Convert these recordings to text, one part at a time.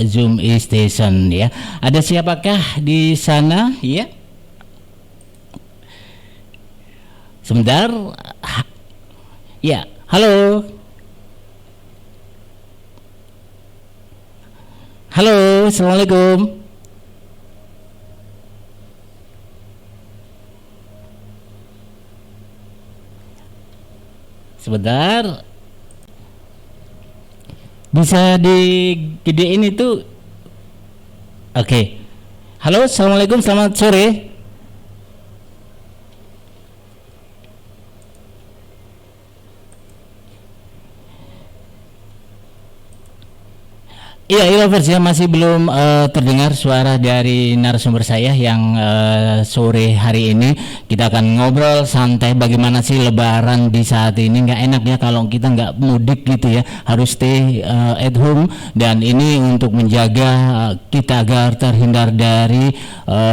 Zoom Station ya. Ada siapakah di sana ya? Sebentar. Ya, halo. Halo, assalamualaikum. Sebentar. Bisa digedein itu. Oke. Halo, assalamualaikum, selamat sore. Iya, Ilovers ya, masih belum terdengar suara dari narasumber saya yang sore hari ini. Kita akan ngobrol santai bagaimana sih Lebaran di saat ini. Nggak enak ya kalau kita nggak mudik gitu ya, harus stay at home. Dan ini untuk menjaga kita agar terhindar dari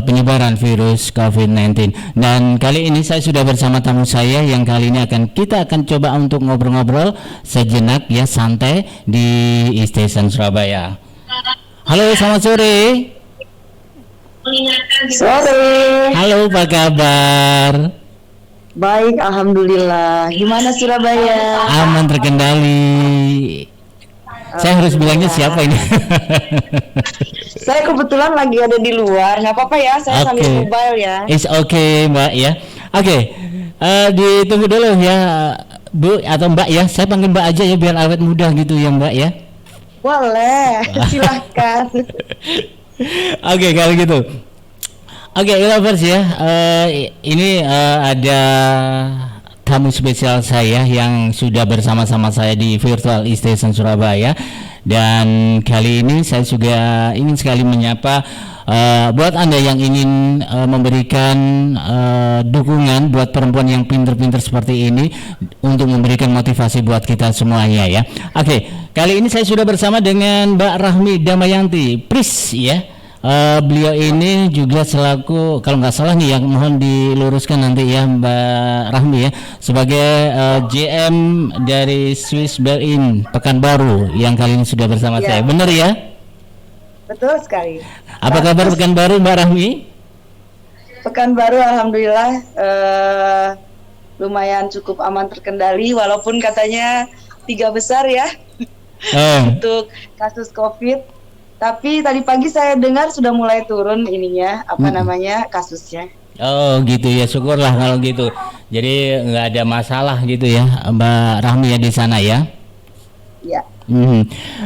penyebaran virus COVID-19. Dan kali ini saya sudah bersama tamu saya yang kali ini kita akan coba untuk ngobrol-ngobrol sejenak ya, santai di Station Surabaya. Halo, selamat sore. Sore. Halo, apa kabar? Baik, alhamdulillah. Gimana Surabaya? Aman, terkendali. Saya harus bilangnya siapa ini? Saya kebetulan lagi ada di luar. Nggak apa-apa ya, saya sambil mobile ya. It's okay, Mbak ya. Oke, ditunggu dulu ya, Bu atau Mbak ya. Saya panggil Mbak aja ya biar awet muda gitu ya, Mbak ya. Boleh, silahkan. Oke, kalau gitu. Oke, Lovers ya. Ini ada tamu spesial saya yang sudah bersama-sama saya di Virtual Station Surabaya. Dan kali ini saya juga ingin sekali menyapa buat Anda yang ingin memberikan dukungan buat perempuan yang pinter-pinter seperti ini untuk memberikan motivasi buat kita semuanya ya. Oke, kali ini saya sudah bersama dengan Mbak Rahmi Damayanti Pris ya. Beliau ini juga selaku, kalau nggak salah nih yang mohon diluruskan nanti ya Mbak Rahmi ya, sebagai GM dari Swiss Berlin Pekanbaru yang kali ini sudah bersama saya. Benar ya? Betul sekali. Apa kabar Pekanbaru, Mbak Rahmi? Pekanbaru alhamdulillah lumayan cukup aman terkendali, walaupun katanya 3 besar ya untuk kasus COVID. Tapi tadi pagi saya dengar sudah mulai turun ininya, namanya, kasusnya. Oh gitu ya, syukurlah kalau gitu. Jadi nggak ada masalah gitu ya Mbak Rahmi ya di sana ya. Ya.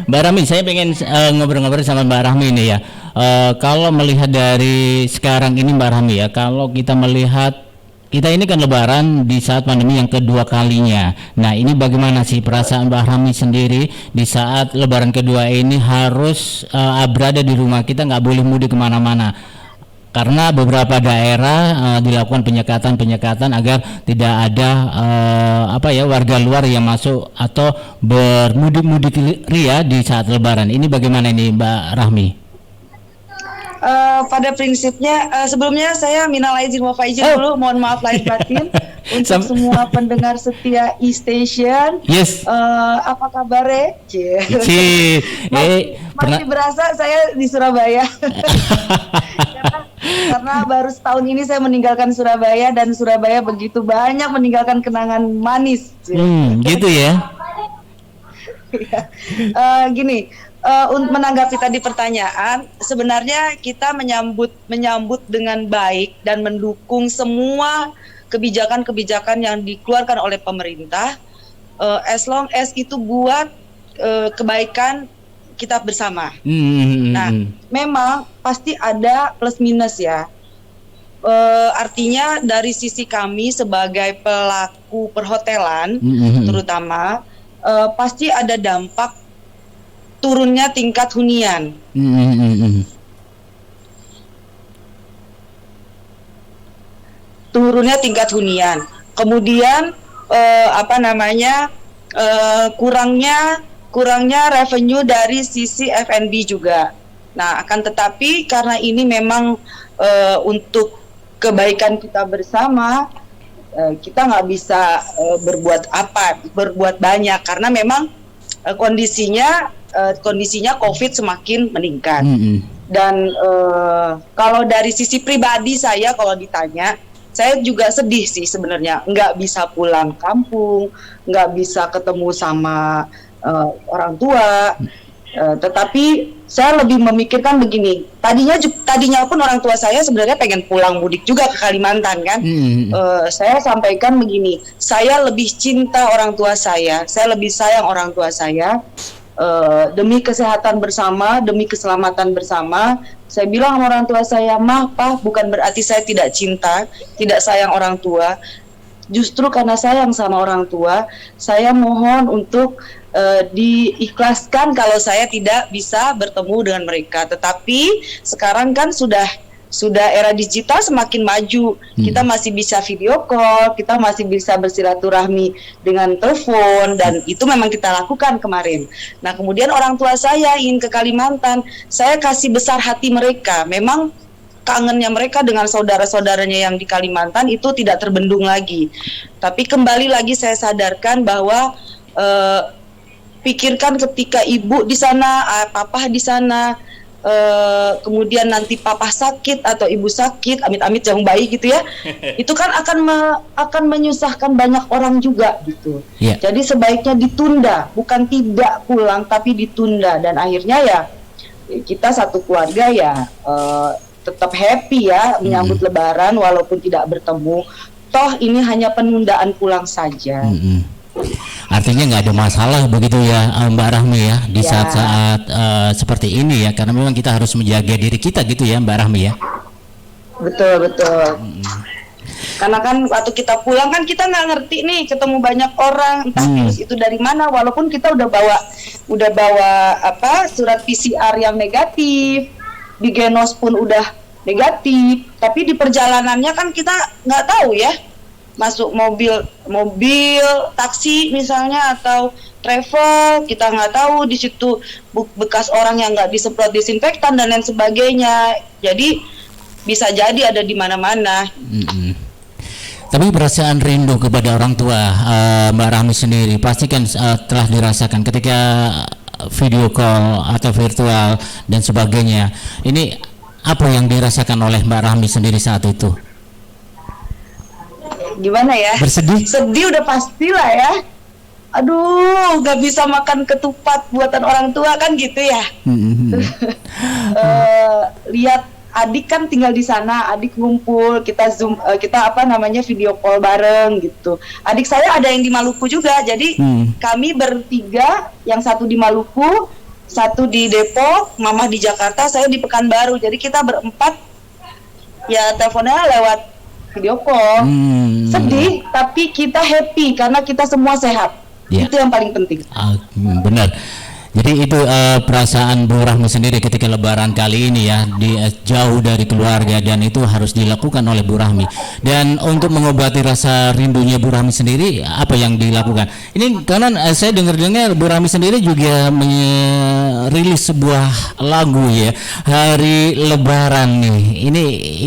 Mbak Rahmi, saya pengen ngobrol-ngobrol sama Mbak Rahmi ini ya. Kalau melihat dari sekarang ini Mbak Rahmi ya, kalau kita melihat kita ini kan Lebaran di saat pandemi yang kedua kalinya. Nah, ini bagaimana sih perasaan Mbak Rahmi sendiri di saat Lebaran kedua ini harus berada di rumah, kita nggak boleh mudik kemana-mana karena beberapa daerah dilakukan penyekatan agar tidak ada warga luar yang masuk atau bermudik-mudik ria di saat Lebaran. Ini bagaimana ini Mbak Rahmi? Pada prinsipnya sebelumnya saya minal aizin wal faizin dulu, mohon maaf lahir batin untuk semua pendengar setia E-Station. Yes. Apa kabar? Masih berasa saya di Surabaya. karena baru setahun ini saya meninggalkan Surabaya dan Surabaya begitu banyak meninggalkan kenangan manis. Gitu ya. Gini. Untuk menanggapi tadi pertanyaan, sebenarnya kita menyambut dengan baik dan mendukung semua kebijakan-kebijakan yang dikeluarkan oleh pemerintah, as long as itu buat kebaikan kita bersama. Nah, memang pasti ada plus minus ya. Artinya dari sisi kami sebagai pelaku perhotelan, terutama pasti ada dampak turunnya tingkat hunian. Turunnya tingkat hunian. Kemudian kurangnya revenue dari sisi F&B juga. Nah, akan tetapi karena ini memang untuk kebaikan kita bersama, kita nggak bisa berbuat banyak karena memang kondisinya kondisinya COVID semakin meningkat. Dan kalau dari sisi pribadi saya, kalau ditanya, saya juga sedih sih sebenarnya, nggak bisa pulang kampung, nggak bisa ketemu sama orang tua. Tetapi saya lebih memikirkan begini, tadinya pun orang tua saya sebenarnya pengen pulang mudik juga ke Kalimantan kan. Saya sampaikan begini, saya lebih cinta orang tua saya lebih sayang orang tua saya. Demi kesehatan bersama, demi keselamatan bersama, saya bilang sama orang tua saya, "Mah, Pa, bukan berarti saya tidak cinta, tidak sayang orang tua. Justru karena sayang sama orang tua, saya mohon untuk diikhlaskan kalau saya tidak bisa bertemu dengan mereka." Tetapi sekarang kan sudah era digital semakin maju. Kita masih bisa video call, kita masih bisa bersilaturahmi dengan telepon, dan itu memang kita lakukan kemarin. Nah, kemudian orang tua saya ingin ke Kalimantan, saya kasih besar hati mereka. Memang kangennya mereka dengan saudara-saudaranya yang di Kalimantan itu tidak terbendung lagi. Tapi kembali lagi saya sadarkan bahwa pikirkan ketika ibu di sana, papa di sana, kemudian nanti papa sakit atau ibu sakit, amit-amit yang baik gitu ya, itu kan akan menyusahkan banyak orang juga gitu. Jadi sebaiknya ditunda, bukan tidak pulang tapi ditunda, dan akhirnya ya kita satu keluarga ya tetap happy ya menyambut Lebaran walaupun tidak bertemu. Toh ini hanya penundaan pulang saja. Artinya nggak ada masalah begitu ya, Mbak Rahmi ya, di saat-saat seperti ini ya, karena memang kita harus menjaga diri kita gitu ya, Mbak Rahmi ya. Betul. Karena kan waktu kita pulang kan kita nggak ngerti nih, ketemu banyak orang, entah virus itu dari mana, walaupun kita udah bawa surat PCR yang negatif, di Genos pun udah negatif, tapi di perjalanannya kan kita nggak tahu ya. Masuk mobil taksi misalnya atau travel, kita nggak tahu di situ bekas orang yang nggak disemprot disinfektan dan lain sebagainya. Jadi bisa jadi ada di mana-mana. Tapi perasaan rindu kepada orang tua, Mbak Rahmi sendiri pasti kan telah dirasakan ketika video call atau virtual dan sebagainya. Ini apa yang dirasakan oleh Mbak Rahmi sendiri saat itu? Gimana ya? Bersedih? Sedih udah pastilah ya. Aduh, gak bisa makan ketupat buatan orang tua kan gitu ya. Lihat adik kan tinggal di sana, adik ngumpul, kita zoom, kita video call bareng gitu. Adik saya ada yang di Maluku juga, jadi kami bertiga, yang satu di Maluku, satu di Depok, mama di Jakarta, saya di Pekanbaru. Jadi kita berempat ya teleponnya lewat video call. Sedih tapi kita happy karena kita semua sehat. Itu yang paling penting. Benar. Jadi itu perasaan Bu Rahmi sendiri ketika Lebaran kali ini ya, jauh dari keluarga, dan itu harus dilakukan oleh Bu Rahmi. Dan untuk mengobati rasa rindunya Bu Rahmi sendiri, apa yang dilakukan? Ini karena saya dengar-dengar Bu Rahmi sendiri juga merilis sebuah lagu ya, hari Lebaran nih.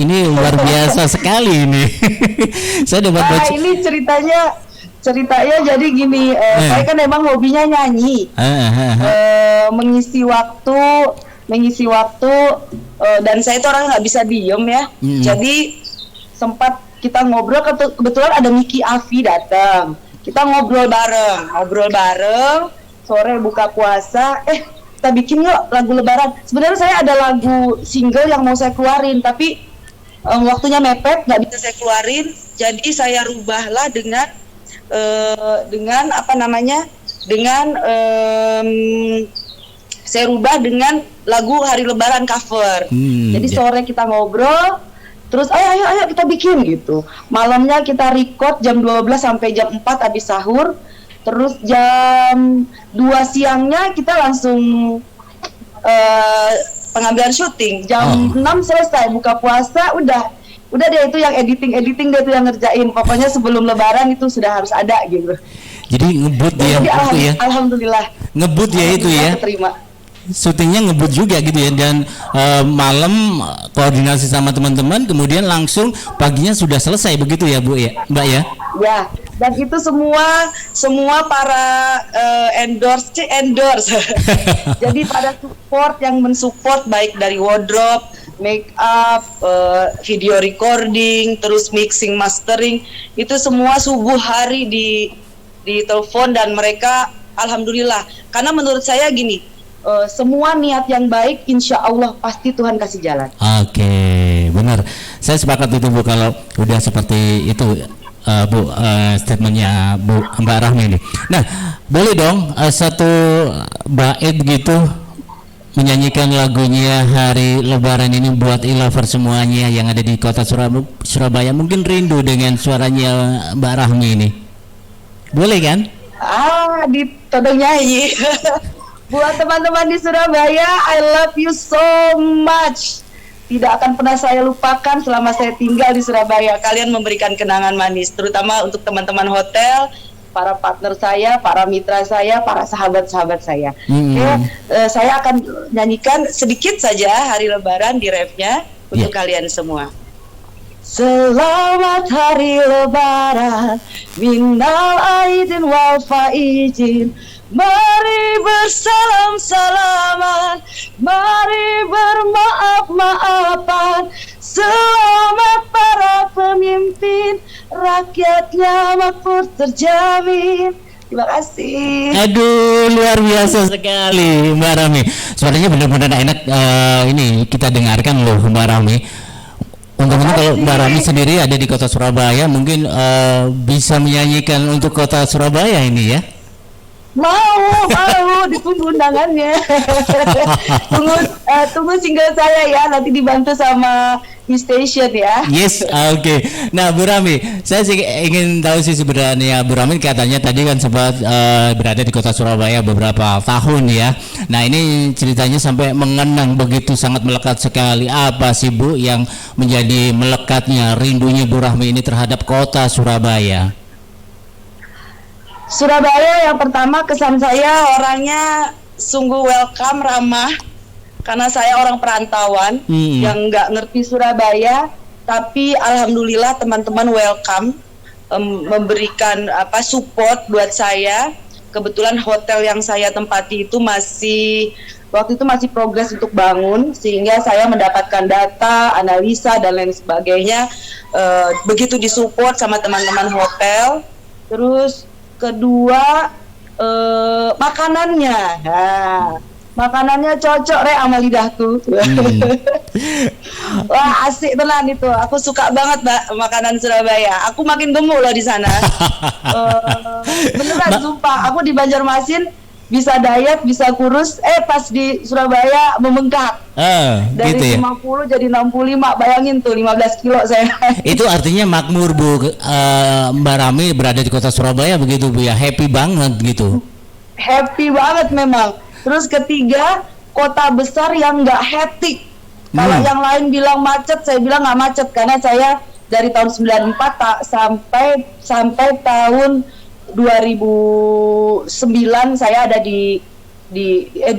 Ini luar biasa sekali ini. Saya dapat baca. Ini ceritanya jadi gini, saya kan memang hobinya nyanyi, mengisi waktu, dan saya itu orang nggak bisa diem ya. Jadi sempat kita ngobrol, kebetulan ada Miki Afi datang, kita ngobrol bareng, sore buka puasa, kita bikin yuk lagu Lebaran. Sebenarnya saya ada lagu single yang mau saya keluarin, tapi waktunya mepet, nggak bisa saya keluarin, jadi saya rubahlah dengan saya rubah dengan lagu Hari Lebaran cover. Jadi sore kita ngobrol, terus ayo kita bikin gitu. Malamnya kita record jam 12 sampai jam 4 habis sahur. Terus jam 2 siangnya kita langsung pengambilan syuting. Jam 6 selesai buka puasa, udah deh itu yang editing dia tuh yang ngerjain. Pokoknya sebelum Lebaran itu sudah harus ada gitu. Jadi ngebut ya, jadi alhamdulillah. Ngebut ya itu ya. Terima. Syutingnya ngebut juga gitu ya, dan malam koordinasi sama teman-teman, kemudian langsung paginya sudah selesai begitu ya Bu ya, Mbak ya? Ya, Dan itu semua para endorse. Jadi pada support yang mensupport baik dari wardrobe, make up, video recording, terus mixing, mastering, itu semua subuh hari di telepon dan mereka alhamdulillah. Karena menurut saya gini, semua niat yang baik insya Allah pasti Tuhan kasih jalan. Oke, benar. Saya sepakat itu Bu, kalau udah seperti itu Bu, statementnya Bu Mbak Rahmi ini. Nah, boleh dong satu bait begitu menyanyikan lagunya hari Lebaran ini buat e-lover semuanya yang ada di kota Surabaya. Mungkin rindu dengan suaranya Mbak Rahmi ini. Boleh kan? Ditodong nyanyi. Buat teman-teman di Surabaya, I love you so much. Tidak akan pernah saya lupakan selama saya tinggal di Surabaya. Kalian memberikan kenangan manis, terutama untuk teman-teman hotel, para partner saya, para mitra saya, para sahabat-sahabat saya. Saya akan nyanyikan sedikit saja hari Lebaran di refnya untuk kalian semua. Selamat hari Lebaran, minal aidin wal faizin. Mari bersalam-salaman, mari bermaaf-maafan. Selamat para pemimpin, rakyatnya makmur terjamin. Terima kasih. Aduh, luar biasa sekali Mbak Rahmi. Suaranya benar-benar enak, ini kita dengarkan loh Mbak Rahmi. Untuk kalau Mbak Rahmi sendiri ada di kota Surabaya, mungkin bisa menyanyikan untuk kota Surabaya ini ya? Mau, ditunggu undangannya. Tunggu single saya ya, nanti dibantu sama E-Station ya. Yes, oke. Nah Bu Rahmi, saya sih ingin tahu sih sebenarnya Bu Rahmi katanya tadi kan sempat berada di kota Surabaya beberapa tahun ya. Nah ini ceritanya sampai mengenang begitu sangat melekat sekali. Apa sih Bu yang menjadi melekatnya rindunya Bu Rahmi ini terhadap kota Surabaya? Surabaya yang pertama kesan saya orangnya sungguh welcome, ramah. Karena saya orang perantauan yang nggak ngerti Surabaya, tapi alhamdulillah teman-teman welcome, memberikan support buat saya. Kebetulan hotel yang saya tempati itu waktu itu masih progres untuk bangun, sehingga saya mendapatkan data, analisa dan lain sebagainya. Begitu disupport sama teman-teman hotel. Terus kedua, makanannya. Makanannya cocok sama lidahku. Wah, asik tenan itu. Aku suka banget Mbak makanan Surabaya. Aku makin gemuk loh di sana. Beneran sumpah. Aku di Banjarmasin bisa diet, bisa kurus. Pas di Surabaya membengkak. Dari gitu ya? 50 jadi 65. Bayangin tuh 15 kilo saya. Itu artinya makmur Bu. Mbak Rahmi berada di kota Surabaya begitu Bu ya. Happy banget gitu. Happy banget memang. Terus ketiga, kota besar yang nggak hektik. Kalau yang lain bilang macet, saya bilang nggak macet karena saya dari tahun 94 sampai tahun 2009 saya ada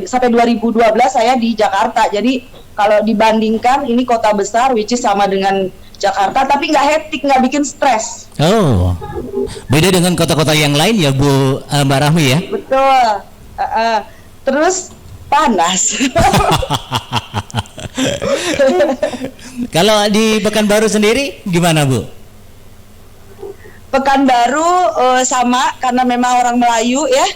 sampai 2012 saya di Jakarta. Jadi kalau dibandingkan ini kota besar, which is sama dengan Jakarta, tapi nggak hektik, nggak bikin stres. Oh, beda dengan kota-kota yang lain ya Bu Mbak Rahmi ya? Betul. Terus panas. Kalau di Pekanbaru sendiri gimana Bu? Pekanbaru sama karena memang orang Melayu ya.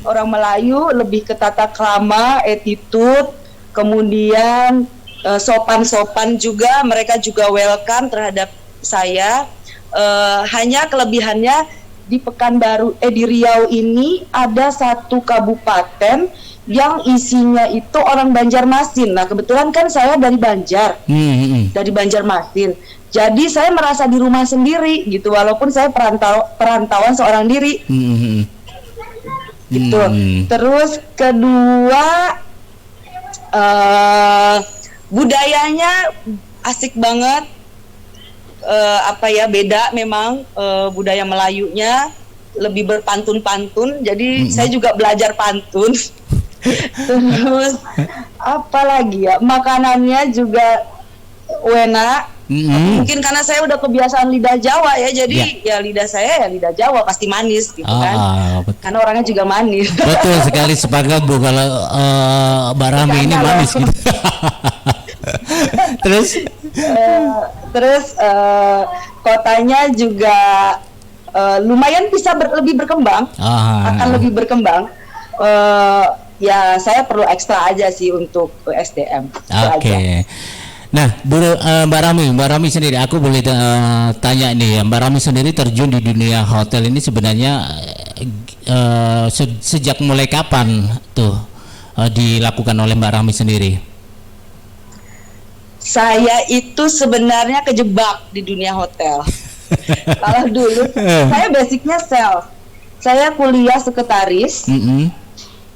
Orang Melayu lebih ke tata krama, attitude, kemudian sopan-sopan juga, mereka juga welcome terhadap saya. Hanya kelebihannya di Pekanbaru, di Riau ini ada satu kabupaten yang isinya itu orang Banjarmasin. Nah kebetulan kan saya dari Banjar, dari Banjarmasin. Jadi saya merasa di rumah sendiri gitu, walaupun saya perantauan seorang diri. Gitu. Terus kedua, budayanya asik banget. Beda memang, budaya Melayunya lebih berpantun-pantun, jadi saya juga belajar pantun. Terus apalagi ya, makanannya juga enak, Mungkin karena saya udah kebiasaan lidah Jawa ya, jadi ya lidah saya ya lidah Jawa pasti manis gitu kan. Karena orangnya juga manis. Betul sekali, sepakat Bu, kalau Mbak Rami ini manis gitu. Terus kotanya juga lumayan bisa lebih berkembang, akan lebih berkembang. Ya saya perlu ekstra aja sih untuk SDM. Oke. Nah, Mbak Rami sendiri, aku boleh tanya nih ya, Mbak Rami sendiri terjun di dunia hotel ini sebenarnya sejak mulai kapan tuh dilakukan oleh Mbak Rami sendiri? Saya itu sebenarnya kejebak di dunia hotel. Kalau dulu saya basicnya sales, saya kuliah sekretaris,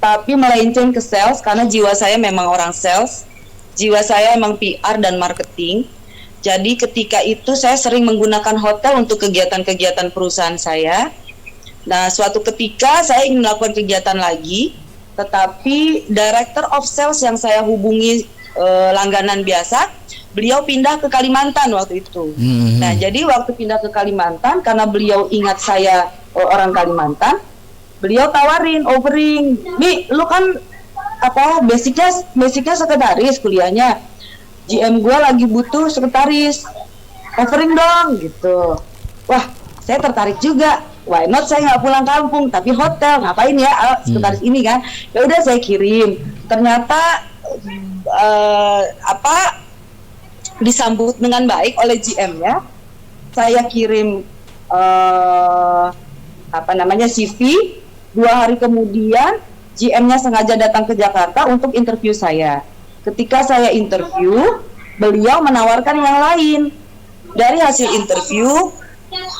tapi melenceng ke sales karena jiwa saya memang orang sales. Jiwa saya emang PR dan marketing. Jadi ketika itu saya sering menggunakan hotel untuk kegiatan-kegiatan perusahaan saya. Nah, suatu ketika saya ingin melakukan kegiatan lagi, tetapi director of sales yang saya hubungi langganan biasa, beliau pindah ke Kalimantan waktu itu. Nah, jadi waktu pindah ke Kalimantan, karena beliau ingat saya orang Kalimantan, beliau tawarin, offering, "Mi, lu kan basicnya sekretaris kuliahnya, GM gue lagi butuh sekretaris, offering dong," gitu. Wah, saya tertarik juga. Why not, saya nggak pulang kampung tapi hotel, ngapain ya sekretaris ini kan. Ya udah saya kirim. Ternyata disambut dengan baik oleh GM-nya. Saya kirim CV. 2 hari kemudian GM-nya sengaja datang ke Jakarta untuk interview saya. Ketika saya interview, beliau menawarkan yang lain. Dari hasil interview,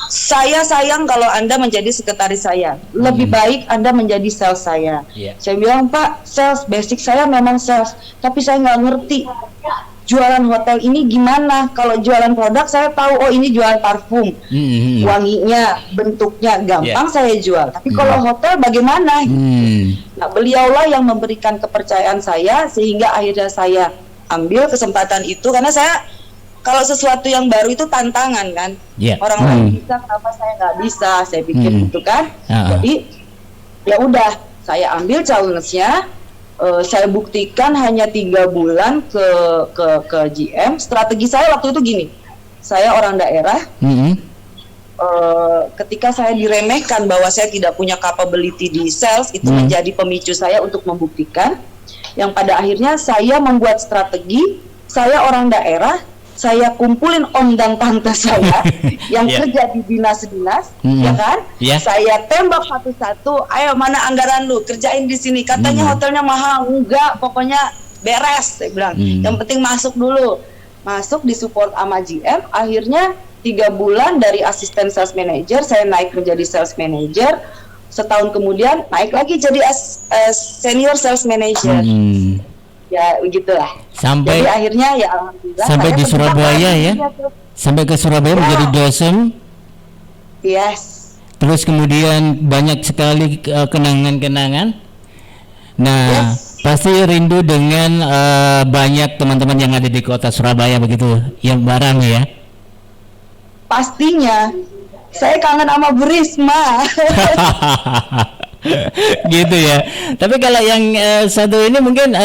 saya sayang kalau Anda menjadi sekretaris saya. Lebih baik Anda menjadi sales saya. Saya bilang, "Pak, sales, basic saya memang sales, tapi saya nggak ngerti jualan hotel ini gimana. Kalau jualan produk saya tahu, oh ini jualan parfum, wanginya, bentuknya gampang saya jual. Tapi kalau hotel bagaimana?" Nah, beliaulah yang memberikan kepercayaan saya sehingga akhirnya saya ambil kesempatan itu, karena saya kalau sesuatu yang baru itu tantangan kan. Orang lain bisa, kenapa saya nggak bisa? Saya pikir gitu kan. Jadi ya udah, saya ambil challenge-nya. Saya buktikan hanya 3 bulan ke GM. Strategi saya waktu itu gini, saya orang daerah. Ketika saya diremehkan bahwa saya tidak punya capability di sales, itu menjadi pemicu saya untuk membuktikan. Yang pada akhirnya saya membuat strategi. Saya orang daerah, saya kumpulin om dan tante saya yang kerja di dinas-dinas, ya kan? Saya tembak satu-satu, "Ayo, mana anggaran lu? Kerjain di sini. Katanya hotelnya mahal." "Enggak, pokoknya beres," saya bilang. "Yang penting masuk dulu." Masuk, disupport sama GM. Akhirnya 3 bulan dari asisten sales manager, saya naik menjadi sales manager. Setahun kemudian naik lagi jadi senior sales manager. Ya begitulah. Sampai jadi akhirnya ya alhamdulillah sampai di Surabaya ya. Sampai ke Surabaya menjadi dosen. Yes. Terus kemudian banyak sekali kenangan-kenangan. Nah, pasti rindu dengan banyak teman-teman yang ada di kota Surabaya begitu, yang barang ya. Pastinya. Saya kangen sama Bu Risma. Gitu ya. Tapi kalau yang satu ini mungkin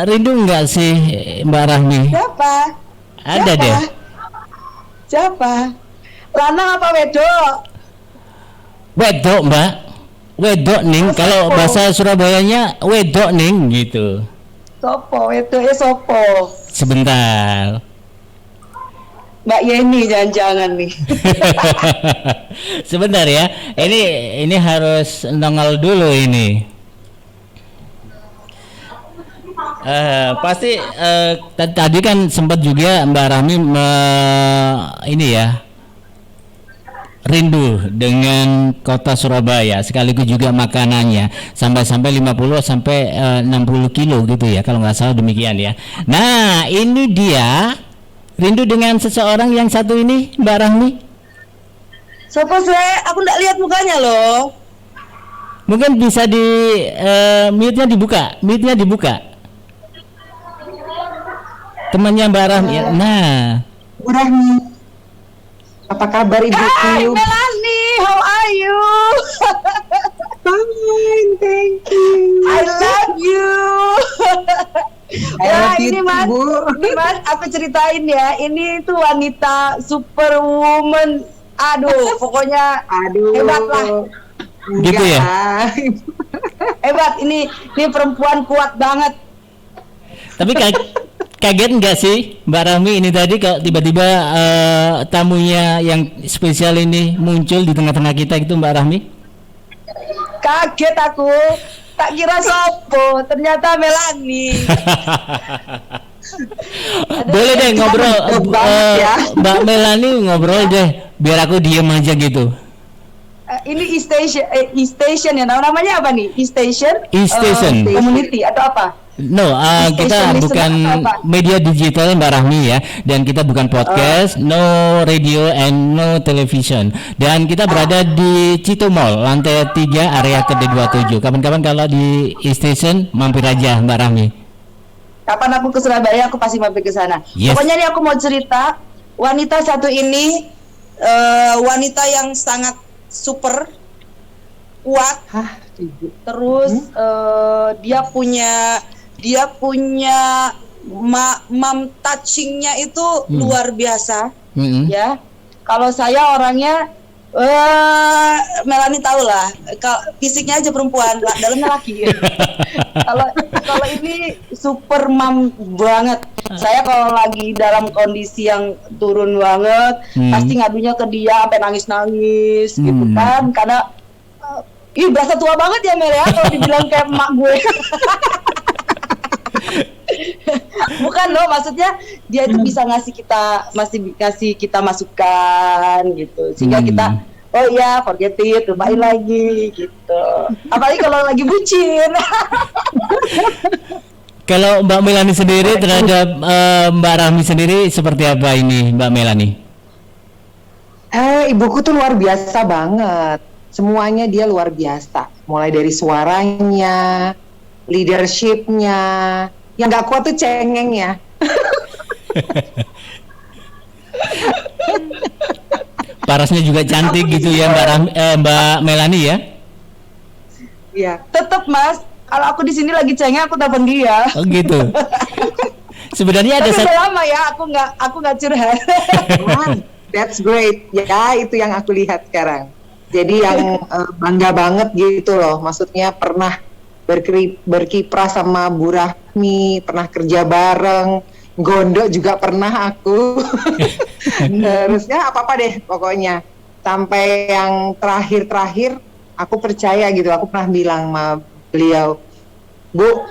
rindu nggak sih Mbak Rahmi? Siapa? Ada Siapa? deh. Siapa? Lanang apa wedok? Wedok, Mbak. Wedok ning. Kalau bahasa Surabayanya wedok ning gitu. Sopo? Wedok sopo? Sebentar. Mbak Yeni jangan-jangan nih. Sebentar ya. Ini harus nongol dulu ini. Pasti tadi kan sempat juga Mbak Rahmi ini ya, rindu dengan kota Surabaya, sekaligus juga makanannya sampai 50 sampai 60 kilo gitu ya, kalau nggak salah demikian ya. Nah, ini dia rindu dengan seseorang yang satu ini, Mbak Rahmi. Siapa sih? Aku nggak lihat mukanya loh. Mungkin bisa di mute-nya dibuka. Temannya Mbak Rahmi. Nah, Ibu Rahmi. Apa kabar Hai Ibuku? Melanie, how are you? Fine, thank you. I love you. I love you ini too, Mas, Bu. ini Mas, aku ceritain ya. Ini tuh wanita superwoman. Aduh, pokoknya Aduh. hebat lah. Gitu ya? Hebat. Ini perempuan kuat banget. Tapi kaget nggak sih Mbak Rahmi ini tadi kalau tiba-tiba tamunya yang spesial ini muncul di tengah-tengah kita itu Mbak Rahmi? Kaget aku. Tak kira sopo, ternyata Melanie. Boleh deh ngobrol, ya. Mbak Melanie ngobrol deh, biar aku diem aja gitu. Ini e-station ya, namanya apa nih? E-station? E-station. Community atau apa? No, kita E-station bukan listener apa? media digital Mbak Rahmi ya, dan kita bukan podcast, no radio and no television, dan kita berada di Cito Mall, lantai 3, area KD27. Kapan-kapan kalau di E-station mampir aja Mbak Rahmi. Kapan aku ke Surabaya, aku pasti mampir ke sana. Yes. Pokoknya nih aku mau cerita, wanita satu ini wanita yang sangat super kuat. Hah, Ibu. Terus dia punya mom touchingnya itu luar biasa. Ya, kalau saya orangnya Melanie tahu lah, fisiknya aja perempuan, dalamnya laki. Kalau ini super mom banget. Saya kalau lagi dalam kondisi yang turun banget, pasti ngadunya ke dia sampai nangis-nangis gitu kan, karena ih berasa tua banget ya Mel ya kalau dibilang kayak emak gue. Bukan loh, maksudnya dia itu bisa ngasih kita masukan gitu, sehingga kita oh iya forget it, lupain lagi gitu. Apalagi kalau lagi bucin. Kalau Mbak Melanie sendiri terhadap Mbak Rahmi sendiri seperti apa ini Mbak Melanie? Ibuku tuh luar biasa banget. Semuanya dia luar biasa. Mulai dari suaranya, leadershipnya. Yang gak kuat tuh cengengnya. Parasnya juga cantik gitu ya Mbak Melanie ya? Iya. Tetep Mas, kalau aku di sini lagi cengeng aku telepon dia. Oh gitu. Sebenarnya ada Tapi udah lama ya aku nggak curhat. That's great. Ya, itu yang aku lihat sekarang. Jadi yang bangga banget gitu loh. Maksudnya pernah berkiprah sama Bu Rahmi, pernah kerja bareng, gondok juga pernah aku. Terusnya apa-apa deh pokoknya. Sampai yang terakhir aku percaya gitu. Aku pernah bilang sama beliau, Bu,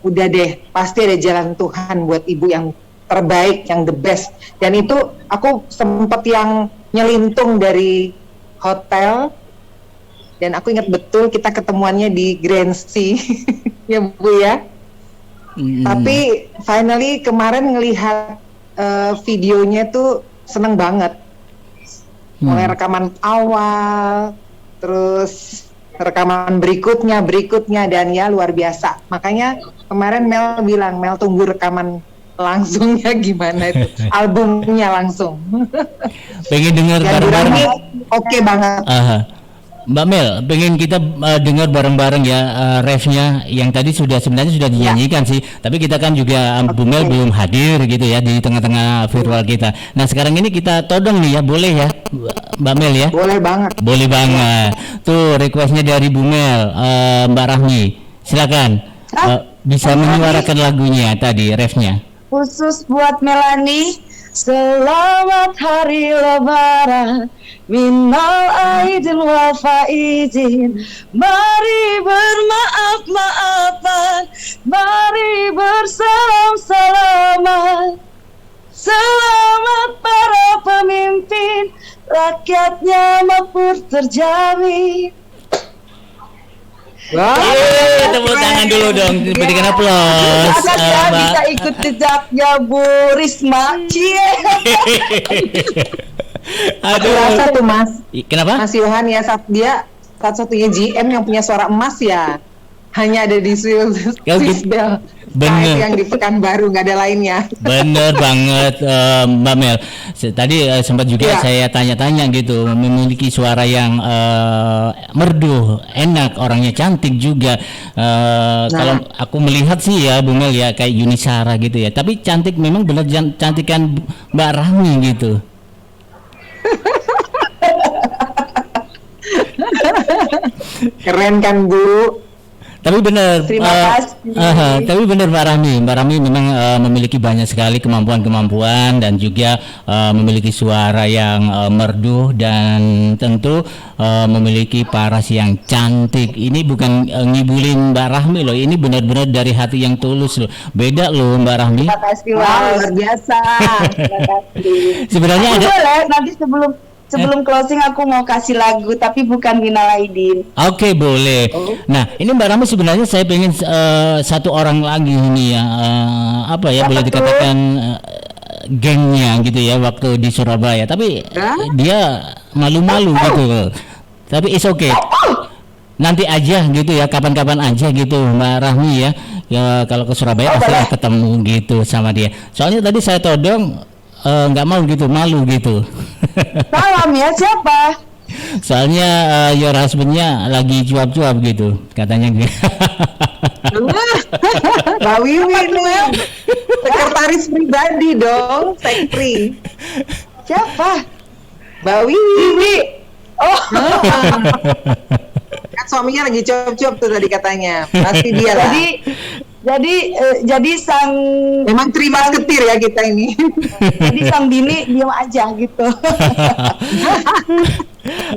udah deh, pasti ada jalan Tuhan buat ibu yang terbaik, yang the best. Dan itu aku sempet yang nyelintung dari hotel, dan aku ingat betul kita ketemuannya di Grand Sea. Ya Bu ya. Tapi finally kemarin ngelihat videonya tuh seneng banget. Mulai rekaman awal, terus rekaman berikutnya, dan ya luar biasa. Makanya kemarin Mel bilang, Mel tunggu rekaman langsungnya gimana itu, albumnya langsung. Pengen dengar Dan bareng-bareng. Oke banget. Mbak Mel, pengen kita dengar bareng-bareng ya refnya yang tadi sebenarnya sudah dinyanyikan sih, tapi kita kan juga Bu Mel belum hadir gitu ya di tengah-tengah virtual kita. Nah sekarang ini kita todong nih ya, boleh ya Mbak Mel ya? Boleh banget. Boleh banget. Tuh requestnya dari Bu Mel, Mbak Rahmi, silakan bisa menyuarakan lagunya tadi refnya. Khusus buat Melanie, selamat hari lebaran, minal aidin wal faizin, mari bermaaf-maafan, mari bersalam-salaman. Selamat para pemimpin, rakyatnya makmur terjamin. Tepuk tangan dulu dong, berikan aplaus. Anak ya bisa ikut jejaknya Bu Risma. Cie. Aduh. Rasa tuh Mas. Kenapa? Mas Yohan ya, dia satu-satunya GM yang punya suara emas ya. hanya ada di Swiss Bell. Bener. Nah, itu yang di Pekanbaru, nggak ada lainnya. Bener banget Mbak Mel. Tadi sempat juga saya tanya-tanya gitu, memiliki suara yang merdu, enak, orangnya cantik juga. Kalau aku melihat sih ya Bu Mel ya kayak Yuni Shara gitu ya. Tapi cantik memang bener cantikan Mbak Rahmi gitu. Keren kan Bu? Tapi benar, Terima kasih. tapi benar Mbak Rahmi memang memiliki banyak sekali kemampuan dan juga memiliki suara yang merdu dan tentu memiliki paras yang cantik. Ini bukan ngibulin Mbak Rahmi loh, ini benar-benar dari hati yang tulus loh. Beda loh Mbak Rahmi. Terima kasih Wow, Mas. luar biasa. Terima kasih. Sebenarnya Aku ada. boleh nanti sebelum closing aku mau kasih lagu tapi bukan Minal Aidin. Oke, boleh. Nah, ini Mbak Rahmi sebenarnya saya pengen satu orang lagi ini ya, apa ya, Siapa boleh tuh? dikatakan gengnya gitu ya waktu di Surabaya. Tapi dia malu-malu gitu. Tapi it's okay. Nanti aja gitu ya, kapan-kapan aja gitu Mbak Rahmi ya. Ya kalau ke Surabaya pasti ketemu gitu sama dia. Soalnya tadi saya todong nggak mau gitu, malu gitu. Salam ya, siapa? Soalnya your husband-nya lagi cuap-cuap gitu katanya gitu. Mbak Wiwi nih, sekretaris pribadi dong, sekpri. Siapa? Mbak Wiwi. Oh, Kan suaminya lagi cuap-cuap tuh tadi katanya. Pasti dia lah. jadi sang Memang terima ketir ya kita ini. jadi sang bini diam aja gitu.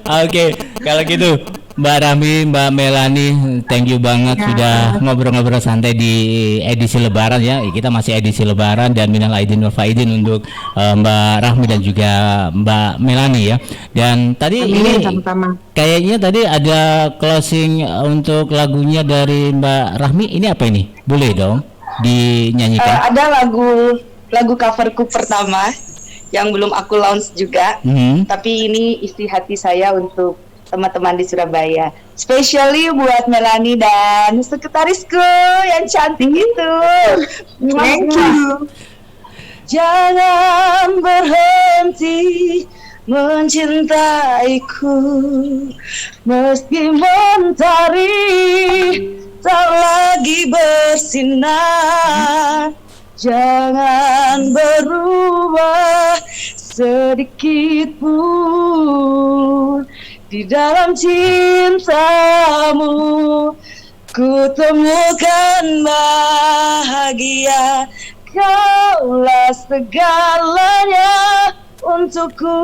Oke, kalau gitu Mbak Rahmi, Mbak Melani, thank you banget sudah ngobrol-ngobrol santai di edisi Lebaran ya. Kita masih edisi Lebaran dan minal aidin wal faidin untuk Mbak Rahmi dan juga Mbak Melani ya. Dan tadi ini sama-sama. kayaknya tadi ada closing untuk lagunya dari Mbak Rahmi. Ini apa ini? Boleh dong dinyanyikan? Ada lagu coverku pertama yang belum aku launch juga. Tapi ini isi hati saya untuk teman-teman di Surabaya. Especially buat Melani dan sekretarisku yang cantik itu. Thank you. Jangan berhenti mencintaiku meski mentari tak lagi bersinar. Jangan berubah sedikit pun di dalam cintamu. Ku temukan bahagia, kaulah segalanya untukku.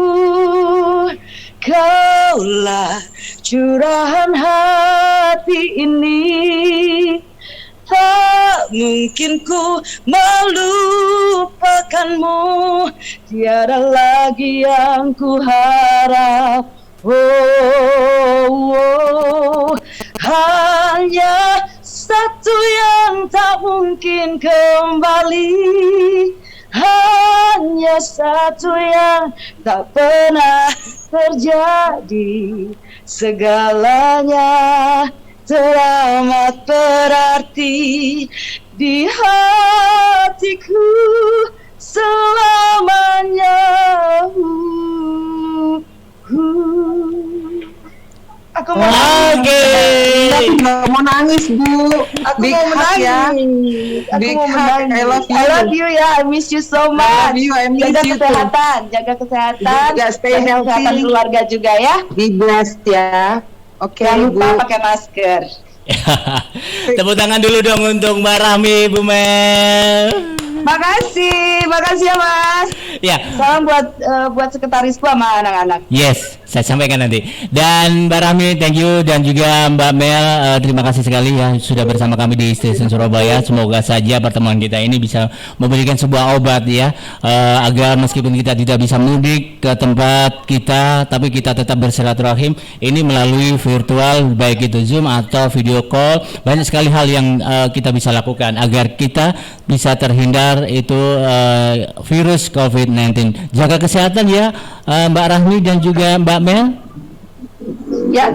Kaulah curahan hati ini. Tak mungkin ku melupakanmu, tiada lagi yang ku harap. Hanya satu yang tak mungkin kembali, hanya satu yang tak pernah terjadi. Segalanya teramat berarti di hatiku selamanya. Aku mau Nggak mau nangis Bu. Aku Big mau hug ya. menangis. Aku Big mau hug. menangis. I love you. ya. I miss you so I much. love you. I miss Jaga you too. kesehatan, jaga kesehatan. Juga stay jaga kesehatan healthy. keluarga juga ya. Be blessed ya. Oke Jangan Bu. lupa pakai masker. Tepuk tangan dulu dong untuk Mbak Rahmi, Bu Mel. Makasih ya Mas. Ya, Salam buat sekretarisku sama anak-anak. yes, saya sampaikan nanti. Dan Mbak Rahmi, thank you, dan juga Mbak Mel, terima kasih sekali ya sudah bersama kami di Stasiun Surabaya. Semoga saja pertemuan kita ini bisa memberikan sebuah obat ya, agar meskipun kita tidak bisa mudik ke tempat kita, tapi kita tetap bersilaturahim. Ini melalui virtual, baik itu Zoom atau video call. Banyak sekali hal yang kita bisa lakukan agar kita bisa terhindar itu virus COVID-19. Jaga kesehatan ya Mbak Rahmi dan juga Mbak Mel. Ya.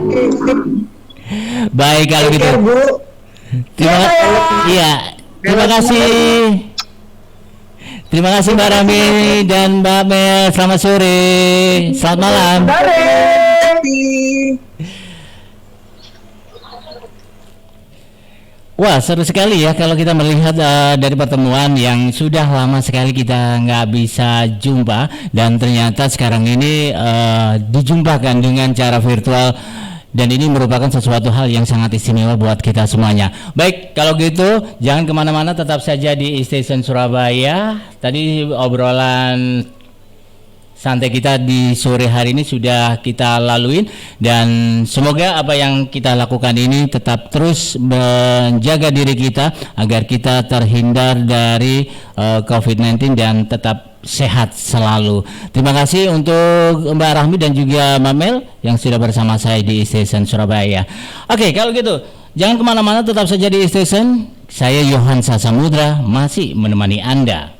Baik kalau Oke gitu. Bu. Terima kasih. Terima kasih Mbak Rami dan Mbak Mel. Selamat sore. Selamat malam. Wah, seru sekali ya kalau kita melihat dari pertemuan yang sudah lama sekali kita nggak bisa jumpa, dan ternyata sekarang ini dijumpakan dengan cara virtual, dan ini merupakan sesuatu hal yang sangat istimewa buat kita semuanya. Baik, kalau gitu jangan kemana-mana, tetap saja di Station Surabaya. Tadi obrolan santai kita di sore hari ini sudah kita laluin, dan semoga apa yang kita lakukan ini tetap terus menjaga diri kita agar kita terhindar dari COVID-19 dan tetap sehat selalu. Terima kasih untuk Mbak Rahmi dan juga Mamel yang sudah bersama saya di Station Surabaya. Oke, kalau gitu jangan kemana-mana, tetap saja di Station. Saya Yohan Sasamudra masih menemani Anda.